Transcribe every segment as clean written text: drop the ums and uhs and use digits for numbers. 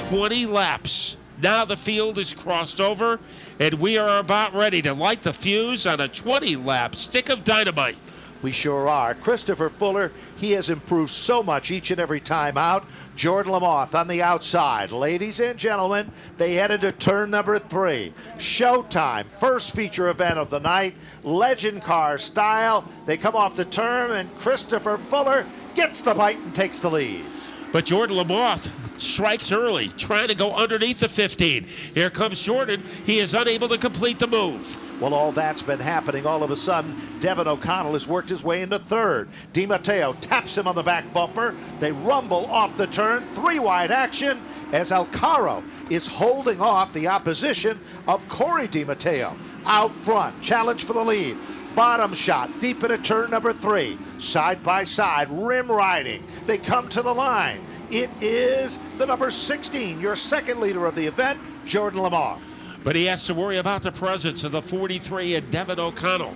20 laps. Now the field is crossed over, and we are about ready to light the fuse on a 20-lap stick of dynamite. We sure are. Christopher Fuller, he has improved so much each and every time out. Jordan Lamoth on the outside. Ladies and gentlemen, they head into turn number 3. Showtime, first feature event of the night. Legend car style. They come off the turn, and Christopher Fuller gets the bite and takes the lead. But Jordan Lamoth strikes early, trying to go underneath the 15. Here comes Jordan. He is unable to complete the move. Well, all that's been happening. All of a sudden, Devin O'Connell has worked his way into third. DiMatteo taps him on the back bumper. They rumble off the turn. 3-wide action as Alcaro is holding off the opposition of Corey DiMatteo. Out front, challenge for the lead. Bottom shot, deep into turn number 3. Side by side, rim riding. They come to the line. It is the number 16, your second leader of the event, Jordan Lamoth. But he has to worry about the presence of the 43 and Devin O'Connell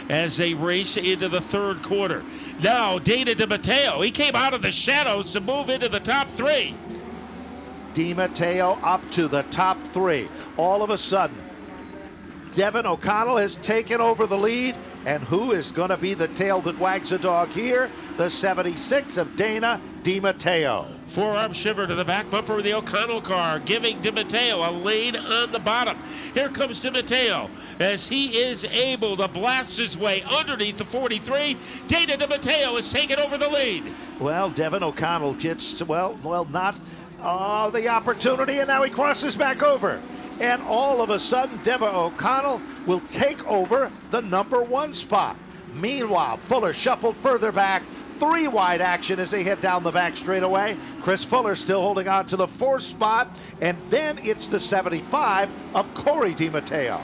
as they race into the third quarter. Now, Dana DiMatteo, he came out of the shadows to move into the top 3. DiMatteo up to the top 3. All of a sudden, Devin O'Connell has taken over the lead. And who is going to be the tail that wags a dog here? The 76 of Dana DiMatteo. Forearm shiver to the back bumper of the O'Connell car, giving DiMatteo a lane on the bottom. Here comes DiMatteo as he is able to blast his way underneath the 43. Dana DiMatteo has taken over the lead. Well, Devin O'Connell gets, not the opportunity, and now he crosses back over. And all of a sudden, Devin O'Connell will take over the number 1 spot. Meanwhile, Fuller shuffled further back. 3-wide action as they head down the back straightaway. Chris Fuller still holding on to the 4th spot. And then it's the 75 of Corey DiMatteo.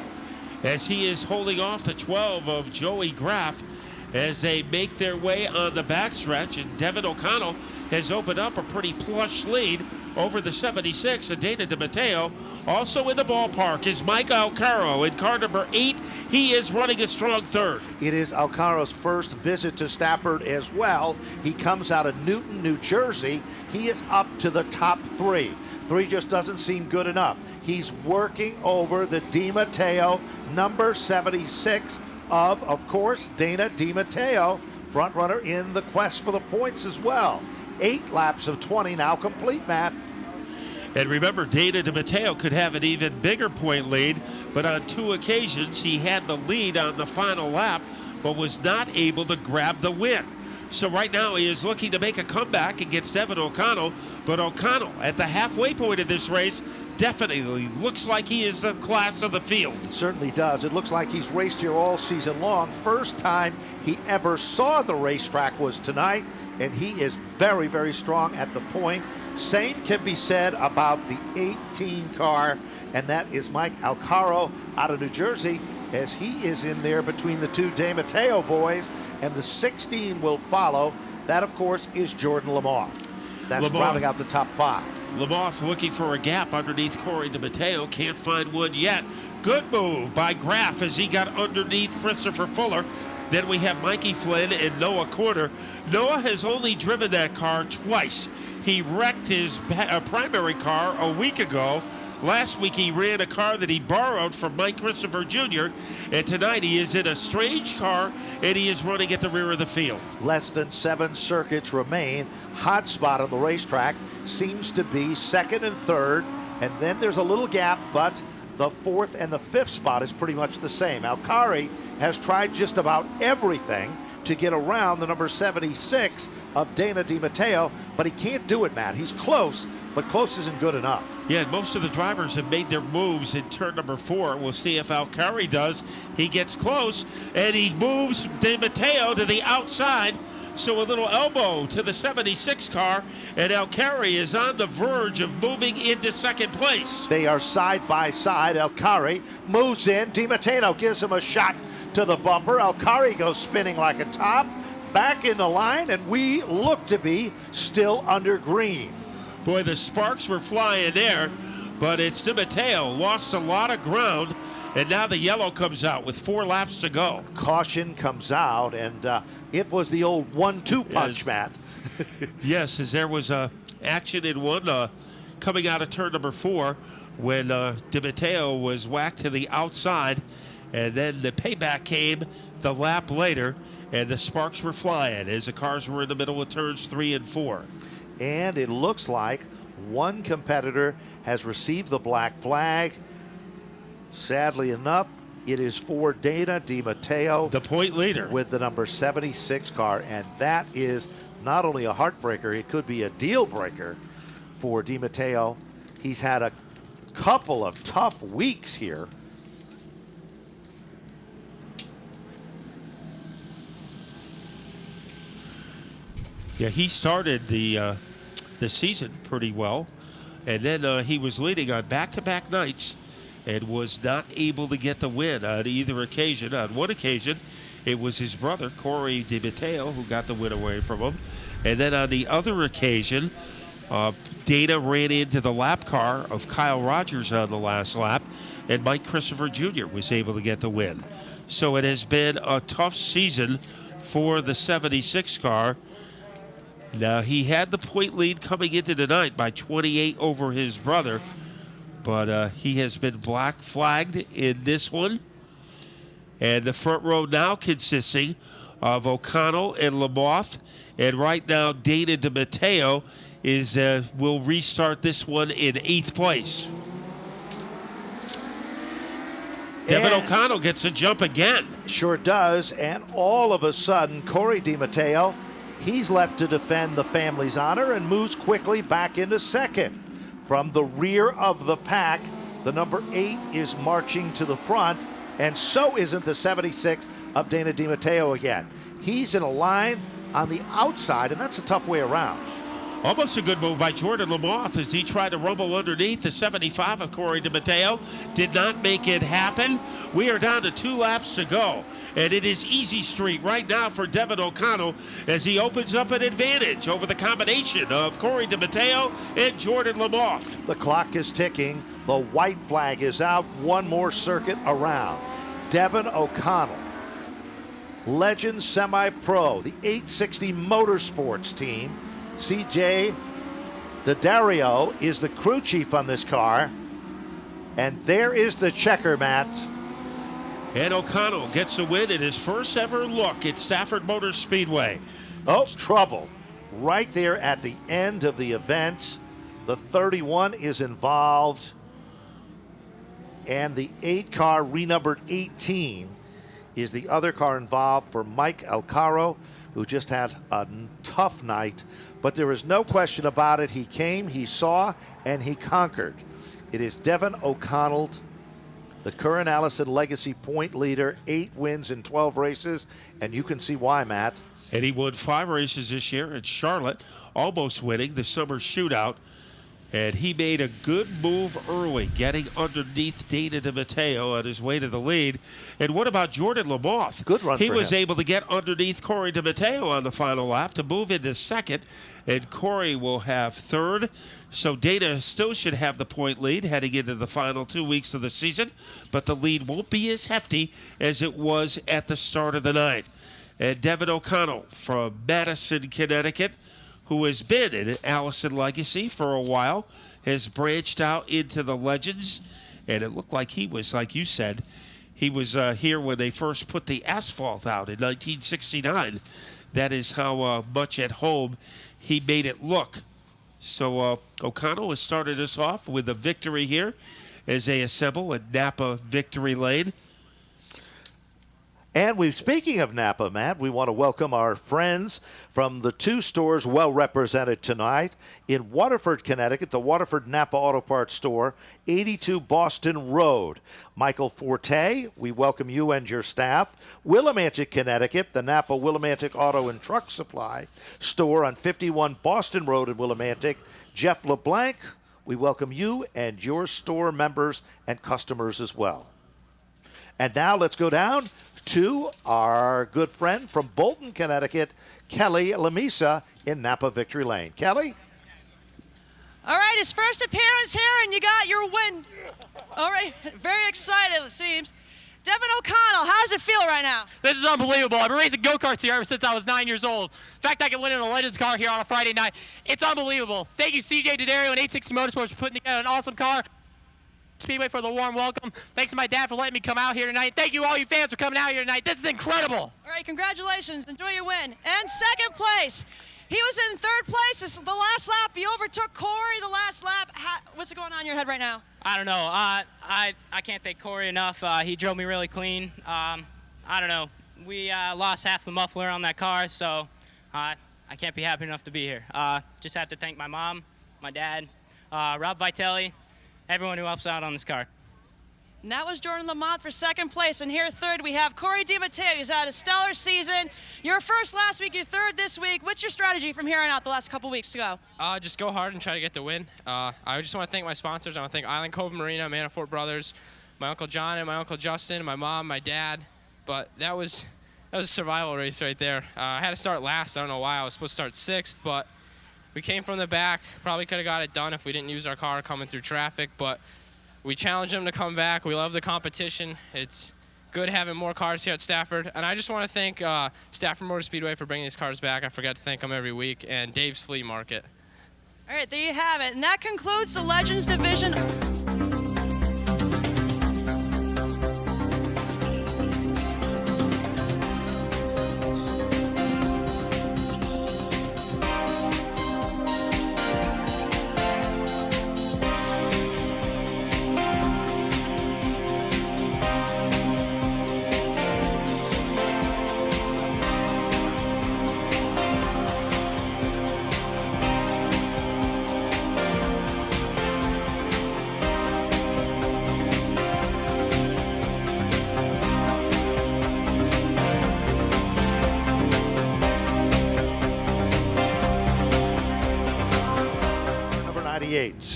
As he is holding off the 12 of Joey Graff as they make their way on the backstretch. And Devin O'Connell has opened up a pretty plush lead over the 76 of Dana DiMatteo. Also in the ballpark is Mike Alcaro in car number 8. He is running a strong third. It is Alcaro's first visit to Stafford as well. He comes out of Newton, New Jersey. He is up to the top 3. 3 just doesn't seem good enough. He's working over the DiMatteo, number 76 of course, Dana DiMatteo, front runner in the quest for the points as well. 8 laps of 20 now complete, Matt. And remember, Dana DiMatteo could have an even bigger point lead, but on 2 occasions he had the lead on the final lap, but was not able to grab the win. So right now he is looking to make a comeback against Devin O'Connell, but O'Connell at the halfway point of this race definitely looks like he is the class of the field. Certainly does. It looks like he's raced here all season long. First time he ever saw the racetrack was tonight, and he is very, very strong at the point. Same can be said about the 18 car, and that is Mike Alcaro out of New Jersey, as he is in there between the 2 DiMatteo boys, and the 16 will follow. That, of course, is Jordan Lamoth. That's rounding out the top 5. Lamoth looking for a gap underneath Corey DiMatteo. Can't find one yet. Good move by Graff as he got underneath Christopher Fuller. Then we have Mikey Flynn and Noah Corder. Noah has only driven that car twice. He wrecked his primary car a week ago. Last week he ran a car that he borrowed from Mike Christopher Jr. And tonight he is in a strange car and he is running at the rear of the field. Less than 7 circuits remain. Hot spot on the racetrack seems to be 2nd and 3rd. And then there's a little gap, but the 4th and the 5th spot is pretty much the same. Alcari has tried just about everything to get around the number 76 of Dana DiMatteo, but he can't do it, Matt. He's close, but close isn't good enough. Yeah, most of the drivers have made their moves in turn number 4. We'll see if Alcari does. He gets close, and he moves DiMatteo to the outside. So a little elbow to the 76 car, and Alcari is on the verge of moving into 2nd place. They are side by side. Alcari moves in. DiMatteo gives him a shot to the bumper. Alcari goes spinning like a top. Back in the line, and we look to be still under green. Boy, the sparks were flying there, but it's DiMatteo. Lost a lot of ground, and now the yellow comes out with 4 laps to go. Caution comes out, and it was the old 1-2 punch, yes. Matt. Yes, as there was action in one coming out of turn number 4 when DiMatteo was whacked to the outside, and then the payback came the lap later, and the sparks were flying as the cars were in the middle of turns 3 and 4. And it looks like one competitor has received the black flag. Sadly enough, it is for Dana DiMatteo, the point leader, with the number 76 car, and that is not only a heartbreaker, it could be a deal breaker for DiMatteo. He's had a couple of tough weeks here. Yeah, he started the season pretty well, and then he was leading on back-to-back nights and was not able to get the win on either occasion. On one occasion, it was his brother, Corey DiMatteo, who got the win away from him. And then on the other occasion, Dana ran into the lap car of Kyle Rogers on the last lap, and Mike Christopher Jr. was able to get the win. So it has been a tough season for the 76 car. Now, he had the point lead coming into tonight by 28 over his brother, but he has been black flagged in this one. And the front row now consisting of O'Connell and Lamoth. And right now, Dana DiMatteo will restart this one in 8th place. Devin O'Connell gets a jump again. Sure does, and all of a sudden, Corey DiMatteo, he's left to defend the family's honor and moves quickly back into second. From the rear of the pack, the number 8 is marching to the front, and so isn't the 76 of Dana DiMatteo again. He's in a line on the outside, and that's a tough way around. Almost a good move by Jordan Lamoth as he tried to rumble underneath the 75 of Corey DiMatteo. Did not make it happen. We are down to 2 laps to go, and it is easy street right now for Devin O'Connell as he opens up an advantage over the combination of Corey DiMatteo and Jordan Lamoth. The clock is ticking. The white flag is out. One more circuit around. Devin O'Connell, Legend Semi-Pro, the 860 Motorsports team. CJ Daddario is the crew chief on this car. And there is the checker, Matt. And O'Connell gets a win in his first ever look at Stafford Motor Speedway. Oh, trouble. Right there at the end of the event. The 31 is involved. And the 8 car, renumbered 18, is the other car involved for Mike Alcaro, who just had a tough night. But there is no question about it. He came, he saw, and he conquered. It is Devin O'Connell, the current Allison Legacy point leader, 8 wins in 12 races, and you can see why, Matt. And he won 5 races this year at Charlotte, almost winning the summer shootout. And he made a good move early, getting underneath Dana DiMatteo on his way to the lead. And what about Jordan Lamoth? Good run for him. He was able to get underneath Corey DiMatteo on the final lap to move into second, and Corey will have third. So Dana still should have the point lead heading into the final 2 weeks of the season, but the lead won't be as hefty as it was at the start of the night. And Devin O'Connell from Madison, Connecticut, who has been in Allison Legacy for a while, has branched out into the Legends. And it looked like he was, like you said, he was here when they first put the asphalt out in 1969. That is how much at home he made it look. So O'Connell has started us off with a victory here as they assemble at Napa Victory Lane. And speaking of Napa, Matt, we want to welcome our friends from the 2 stores well represented tonight. In Waterford, Connecticut, the Waterford Napa Auto Parts store, 82 Boston Road. Michael Forte, we welcome you and your staff. Willimantic, Connecticut, the Napa Willimantic Auto and Truck Supply store on 51 Boston Road in Willimantic. Jeff LeBlanc, we welcome you and your store members and customers as well. And now let's go down to our good friend from Bolton, Connecticut, Kelly Lamisa in Napa Victory Lane. Kelly? All right, his first appearance here, and you got your win. All right, very excited, it seems. Devin O'Connell, how does it feel right now? This is unbelievable. I've been racing go-karts here ever since I was 9 years old. In fact, I can win in a Legends car here on a Friday night. It's unbelievable. Thank you, CJ D'Addario and 860 Motorsports, for putting together an awesome car. Speedway for the warm welcome. Thanks to my dad for letting me come out here tonight. Thank you all you fans for coming out here tonight. This is incredible. All right, congratulations. Enjoy your win. And second place. He was in third place. This is the last lap. He overtook Corey the last lap. What's going on in your head right now? I don't know. I can't thank Corey enough. He drove me really clean. I don't know. We lost half the muffler on that car, so I can't be happy enough to be here. Just have to thank my mom, my dad, Rob Vitelli, everyone who helps out on this car. And that was Jordan Lamont for second place. And here third, we have Corey DiMatteo. He's had a stellar season. You're first last week, you're third this week. What's your strategy from here on out the last couple weeks to go? Just go hard and try to get the win. I just want to thank my sponsors. I want to thank Island Cove Marina, Manafort Brothers, my Uncle John and my Uncle Justin, my mom, my dad. But that was a survival race right there. I had to start last. I don't know why. I was supposed to start sixth, but we came from the back. Probably could have got it done if we didn't use our car coming through traffic, but we challenged them to come back. We love the competition. It's good having more cars here at Stafford. And I just want to thank Stafford Motor Speedway for bringing these cars back. I forget to thank them every week. And Dave's Flea Market. All right, there you have it. And that concludes the Legends Division.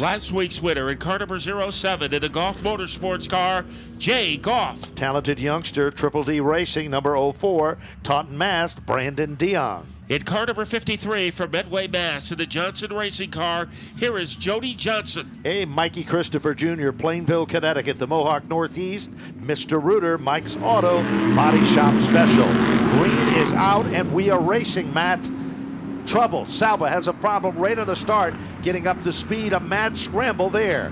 Last week's winner in car number 07 in the Golf Motorsports car, Jay Goff. Talented youngster, Triple D Racing, number 04, Taunton, Mass, Brandon Dion. In car number 53 from Medway, Mass, in the Johnson Racing car, here is Jody Johnson. A Mikey Christopher Jr., Plainville, Connecticut, the Mohawk Northeast, Mr. Rooter, Mike's Auto, Body Shop Special. Green is out, and we are racing, Matt. Trouble. Salva has a problem right on the start, getting up to speed. A mad scramble there.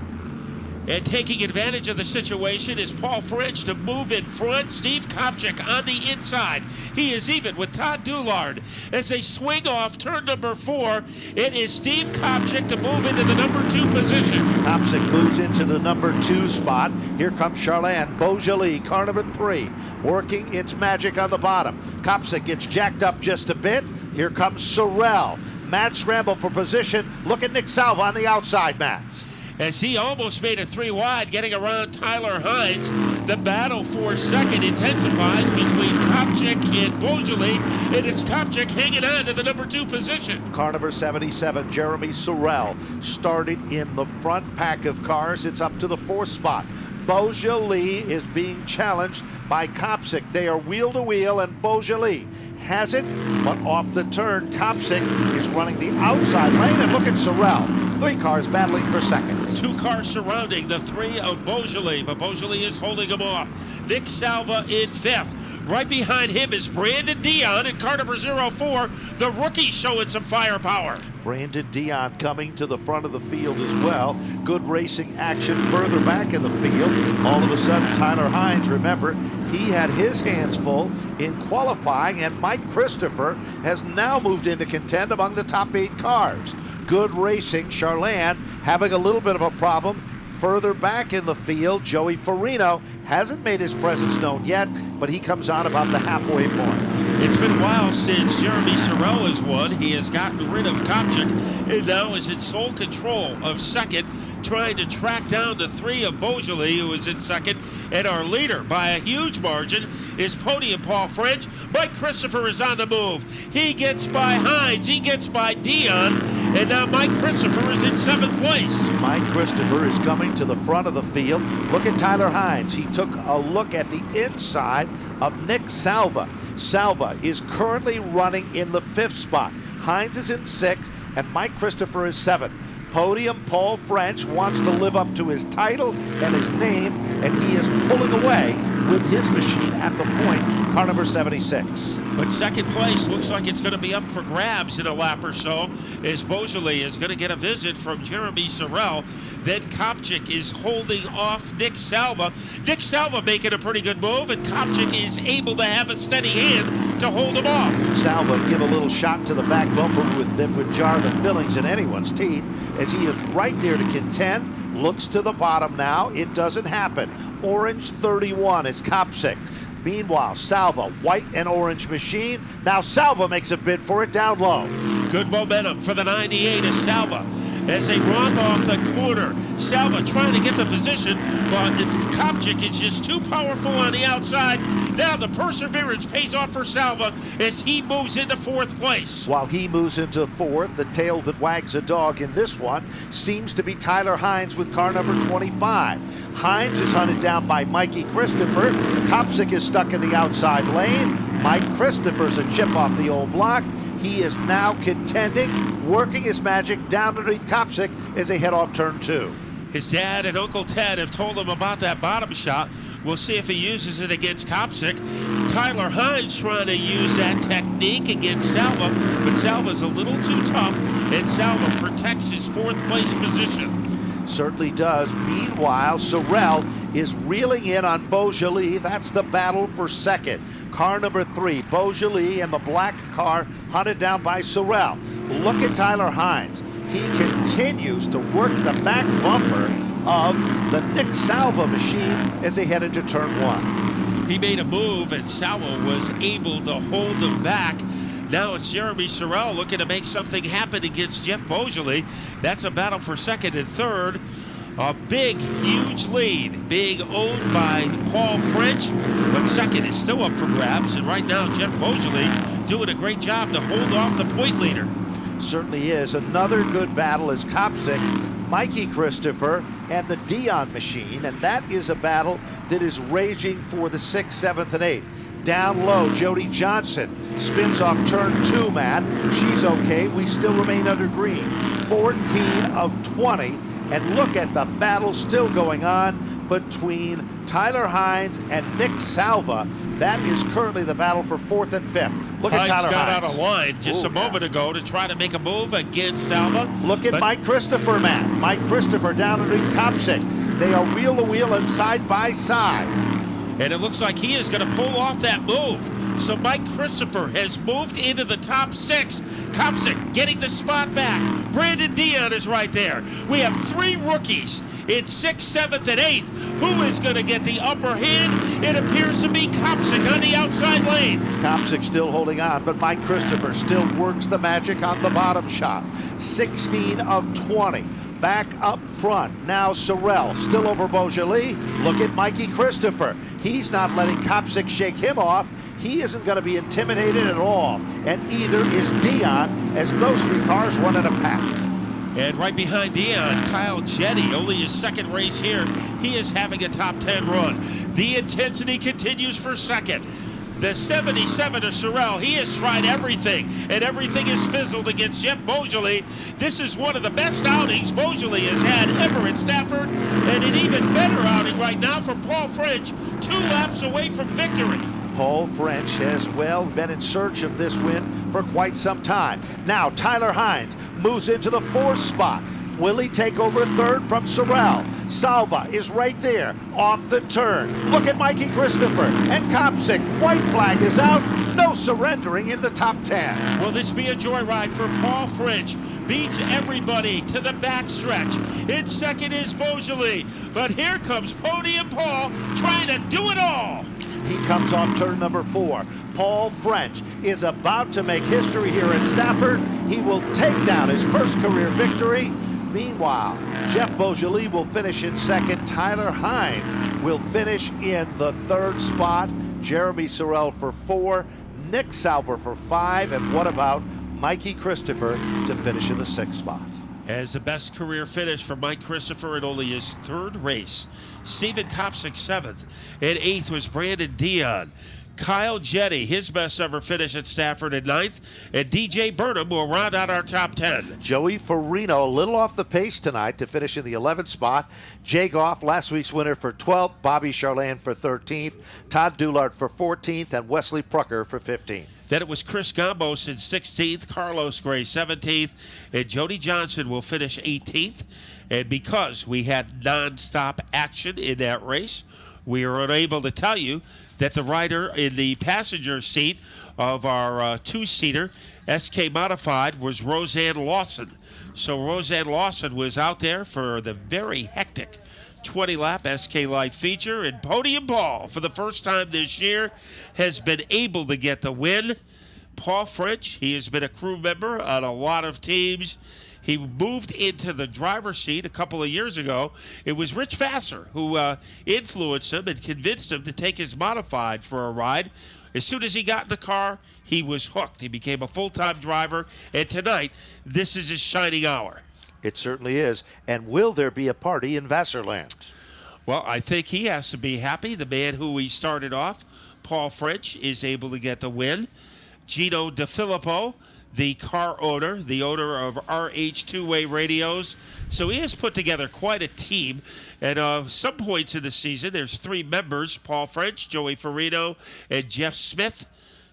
And taking advantage of the situation is Paul French to move in front. Steve Kopchak on the inside. He is even with Todd Doulard. As they swing off turn number 4, it is Steve Kopchak to move into the number 2 position. Kopchak moves into the number 2 spot. Here comes Charlene Beaujolais, car number 3, working its magic on the bottom. Kopchak gets jacked up just a bit. Here comes Sorrell. Mad scramble for position. Look at Nick Salva on the outside, Matt. As he almost made it 3 wide, getting around Tyler Hines. The battle for second intensifies between Kopchak and Beaujolais, and it's Kopchak hanging on to the number 2 position. Car number 77, Jeremy Sorrell, started in the front pack of cars. It's up to the 4th spot. Beaujolais is being challenged by Kopchak. They are wheel to wheel, and Beaujolais has it, but off the turn, Kopchak is running the outside lane, and look at Sorrell. 3 cars battling for second. 2 cars surrounding the 3 of Beaujolais, but Beaujolais is holding them off. Nick Salva in 5th. Right behind him is Brandon Dion in car number 04. The rookie showing some firepower. Brandon Dion coming to the front of the field as well. Good racing action further back in the field. All of a sudden, Tyler Hines, remember, he had his hands full in qualifying, and Mike Christopher has now moved into contend among the top 8 cars. Good racing. Charlene having a little bit of a problem. Further back in the field, Joey Farino hasn't made his presence known yet, but he comes on about the halfway point. It's been a while since Jeremy Sorrell has won. He has gotten rid of Kopchak and now is in sole control of second, trying to track down the 3 of Beaujolais, who is in second. And our leader by a huge margin is Podium Paul French. Mike Christopher is on the move. He gets by Hines, he gets by Dion, and now Mike Christopher is in 7th place. Mike Christopher is coming to the front of the field. Look at Tyler Hines. He took a look at the inside of Nick Salva. Salva is currently running in the 5th spot. Hines is in 6th, and Mike Christopher is 7th. Podium Paul French wants to live up to his title and his name, and he is pulling away with his machine at the point, car number 76. But second place looks like it's going to be up for grabs in a lap or so, as Beaujolais is going to get a visit from Jeremy Sorrell. Then Kopchik is holding off Nick Salva. Nick Salva making a pretty good move, and Kopchik is able to have a steady hand to hold him off. Salva give a little shot to the back bumper that would jar the fillings in anyone's teeth, as he is right there to contend. Looks to the bottom now. It doesn't happen. Orange 31 is Kopchik. Meanwhile, Salva, white and orange machine. Now Salva makes a bid for it down low. Good momentum for the 98 is Salva. As they romp off the corner, Salva trying to get the position, but Kopchik is just too powerful on the outside. Now the perseverance pays off for Salva as he moves into fourth place. While he moves into fourth, the tail that wags a dog in this one seems to be Tyler Hines with car number 25. Hines is hunted down by Mikey Christopher. Kopchik is stuck in the outside lane. Mike Christopher's a chip off the old block. He is now contending, working his magic down underneath Kopchik as they head off turn 2. His dad and Uncle Ted have told him about that bottom shot. We'll see if he uses it against Kopchik. Tyler Hines trying to use that technique against Salva, but Salva's a little too tough, and Salva protects his fourth place position. Certainly does. Meanwhile, Sorrell is reeling in on Beaujolais. That's the battle for second. Car number 3, Beaujolais, and the black car hunted down by Sorrell. Look at Tyler Hines. He continues to work the back bumper of the Nick Salva machine as they head into turn 1. He made a move, and Salva was able to hold him back. Now it's Jeremy Sorrell looking to make something happen against Jeff Beaujolais. That's a battle for second and third. A big, huge lead being owned by Paul French, but second is still up for grabs. And right now, Jeff Beaujolais doing a great job to hold off the point leader. Certainly is. Another good battle is Kopchik, Mikey Christopher, and the Dion machine. And that is a battle that is raging for the 6th, 7th, and 8th. Down low, Jody Johnson spins off turn 2, Matt. She's okay. We still remain under green. 14 of 20. And look at the battle still going on between Tyler Hines and Nick Salva. That is currently the battle for 4th and 5th. Look at Tyler Hines. Got out of line just a moment ago to try to make a move against Salva. Look at Mike Christopher, Matt. Mike Christopher down underneath Kopchik. They are wheel to wheel and side by side. And it looks like he is going to pull off that move. So Mike Christopher has moved into the top 6. Kopchik getting the spot back. Brandon Dion is right there. We have 3 rookies in 6th, 7th, and 8th. Who is going to get the upper hand? It appears to be Kopchik on the outside lane. Kopchik still holding on, but Mike Christopher still works the magic on the bottom shot. 16 of 20. Back up front. Now Sorrell still over Beaujolais. Look at Mikey Christopher. He's not letting Kopchik shake him off. He isn't going to be intimidated at all. And either is Dion, as those 3 cars run in a pack. And right behind Dion, Kyle Jetty, only his second race here. He is having a top 10 run. The intensity continues for second. The 77 of Sorrell, he has tried everything, and everything has fizzled against Jeff Beaujolais. This is one of the best outings Beaujolais has had ever at Stafford, and an even better outing right now for Paul French, 2 laps away from victory. Paul French has, well, been in search of this win for quite some time. Now Tyler Hines moves into the 4th spot. Will he take over 3rd from Sorrell? Salva is right there off the turn. Look at Mikey Christopher and Kopchik. White flag is out. No surrendering in the top 10. Will this be a joyride for Paul French? Beats everybody to the backstretch. In second is Beaujolais, but here comes Podium Paul trying to do it all. He comes off turn number 4. Paul French is about to make history here at Stafford. He will take down his first career victory. Meanwhile, Jeff Beaujolais will finish in 2nd. Tyler Hines will finish in the 3rd spot. Jeremy Sorrell for 4. Nick Salva for 5. And what about Mikey Christopher to finish in the 6th spot? As the best career finish for Mike Christopher in only his 3rd race. Stephen Kopchik 7th, and 8th was Brandon Dion. Kyle Jetty, his best ever finish at Stafford at 9th, and DJ Burnham will round out our top 10. Joey Farino, a little off the pace tonight to finish in the 11th spot. Jay Goff, last week's winner, for 12th. Bobby Charland for 13th. Todd Doulart for 14th. And Wesley Prucker for 15th. Then it was Chris Gambos in 16th, Carlos Gray 17th, and Jody Johnson will finish 18th. And because we had non-stop action in that race, we are unable to tell you that the rider in the passenger seat of our two-seater SK Modified was Roseanne Lawson. So Roseanne Lawson was out there for the very hectic 20-lap SK Light feature, and Podium Paul, for the first time this year, has been able to get the win. Paul French, he has been a crew member on a lot of teams. He moved into the driver's seat a couple of years ago. It was Rich Vassar who influenced him and convinced him to take his Modified for a ride. As soon as he got in the car, he was hooked. He became a full-time driver, and tonight, this is his shining hour. It certainly is. And will there be a party in Vassarland? Well, I think he has to be happy. The man who he started off, Paul French, is able to get the win. Gino DeFilippo, the car owner, the owner of RH two-way radios. So he has put together quite a team. At some points in the season, there's 3 members, Paul French, Joey Farino, and Jeff Smith.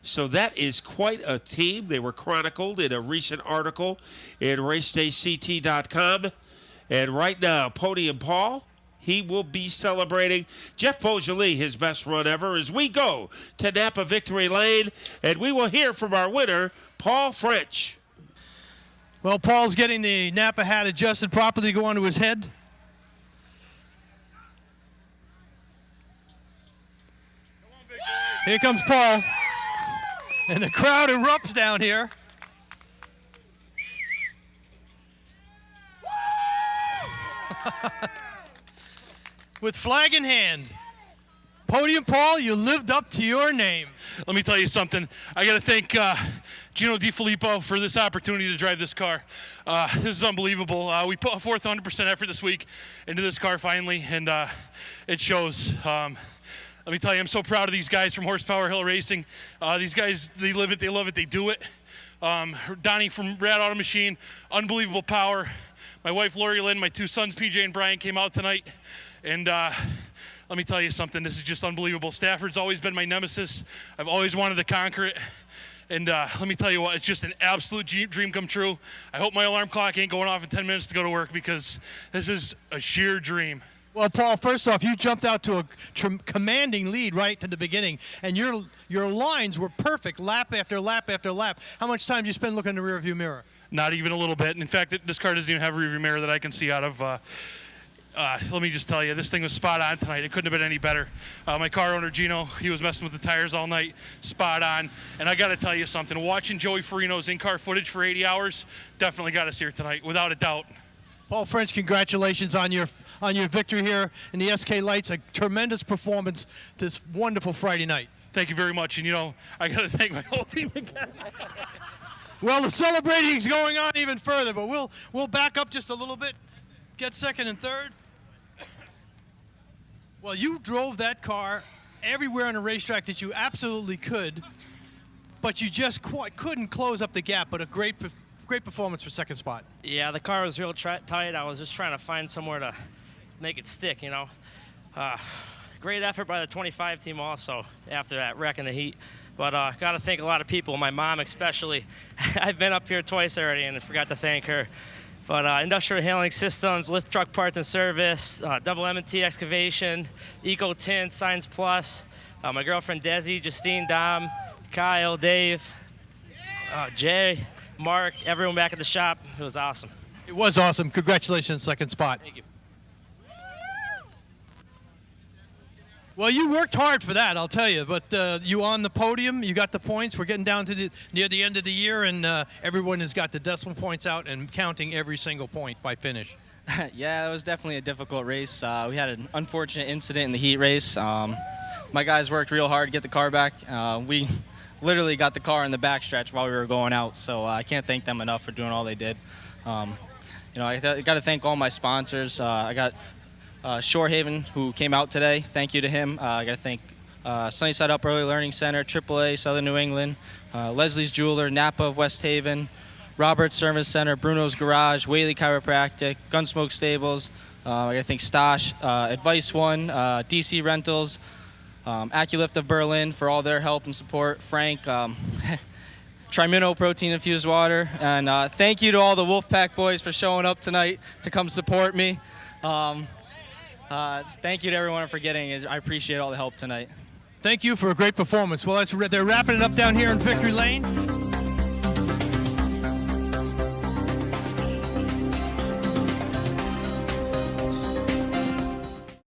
So that is quite a team. They were chronicled in a recent article in racedayct.com. And right now, Podium Paul, he will be celebrating Jeff Beaujolais, his best run ever, as we go to Napa Victory Lane, and we will hear from our winner, Paul French. Well, Paul's getting the Napa hat adjusted properly to go onto his head. Here comes Paul. And the crowd erupts down here. With flag in hand. Podium Paul, you lived up to your name. Let me tell you something. I got to thank Gino DiFilippo for this opportunity to drive this car. This is unbelievable. We put forth 100% effort this week into this car finally, and it shows. Let me tell you, I'm so proud of these guys from Horsepower Hill Racing. These guys, they live it, they love it, they do it. Donnie from Rad Auto Machine, unbelievable power. My wife, Lori Lynn, my 2 sons, PJ and Brian, came out tonight. And let me tell you something, this is just unbelievable. Stafford's always been my nemesis. I've always wanted to conquer it. And let me tell you what, it's just an absolute dream come true. I hope my alarm clock ain't going off in 10 minutes to go to work, because this is a sheer dream. Well, Paul, first off, you jumped out to a commanding lead right to the beginning, and your lines were perfect lap after lap after lap. How much time did you spend looking in the rearview mirror? Not even a little bit. In fact, this car doesn't even have a rearview mirror that I can see out of. Let me just tell you, this thing was spot on tonight. It couldn't have been any better. My car owner, Gino, he was messing with the tires all night, spot on. And I got to tell you something, watching Joey Farino's in-car footage for 80 hours definitely got us here tonight, without a doubt. Paul French, congratulations on your victory here in the SK Lights. A tremendous performance this wonderful Friday night. Thank you very much. And, you know, I got to thank my whole team again. Well, the celebrating is going on even further, but we'll back up just a little bit, get second and third. Well, you drove that car everywhere on the racetrack that you absolutely could, but you just couldn't close up the gap, but a great performance for second spot. Yeah, the car was real tight. I was just trying to find somewhere to make it stick, you know. Great effort by the 25 team also after that wreck in the heat. But got to thank a lot of people, my mom especially. I've been up here twice already and I forgot to thank her. But Industrial Handling Systems, Lift Truck Parts and Service, Double M&T Excavation, Eco Tint, Science Plus, my girlfriend Desi, Justine, Dom, Kyle, Dave, Jay, Mark, everyone back at the shop. It was awesome. It was awesome. Congratulations, second spot. Thank you. Well, you worked hard for that, I'll tell you. But you on the podium, you got the points. We're getting down to near the end of the year, and everyone has got the decimal points out and counting every single point by finish. Yeah, it was definitely a difficult race. We had an unfortunate incident in the heat race. My guys worked real hard to get the car back. We literally got the car in the backstretch while we were going out, so I can't thank them enough for doing all they did. You know, I got to thank all my sponsors. I got Shorehaven, who came out today. Thank you to him. I got to thank Sunnyside Up Early Learning Center, AAA, Southern New England, Leslie's Jeweler, Napa of West Haven, Roberts Service Center, Bruno's Garage, Whaley Chiropractic, Gunsmoke Stables, I think Stosh, Advice One, DC Rentals, AccuLift of Berlin for all their help and support, Frank, Trimino Protein Infused Water, and thank you to all the Wolfpack boys for showing up tonight to come support me. Thank you to everyone for getting. I appreciate all the help tonight. Thank you for a great performance. Well, they're wrapping it up down here in Victory Lane.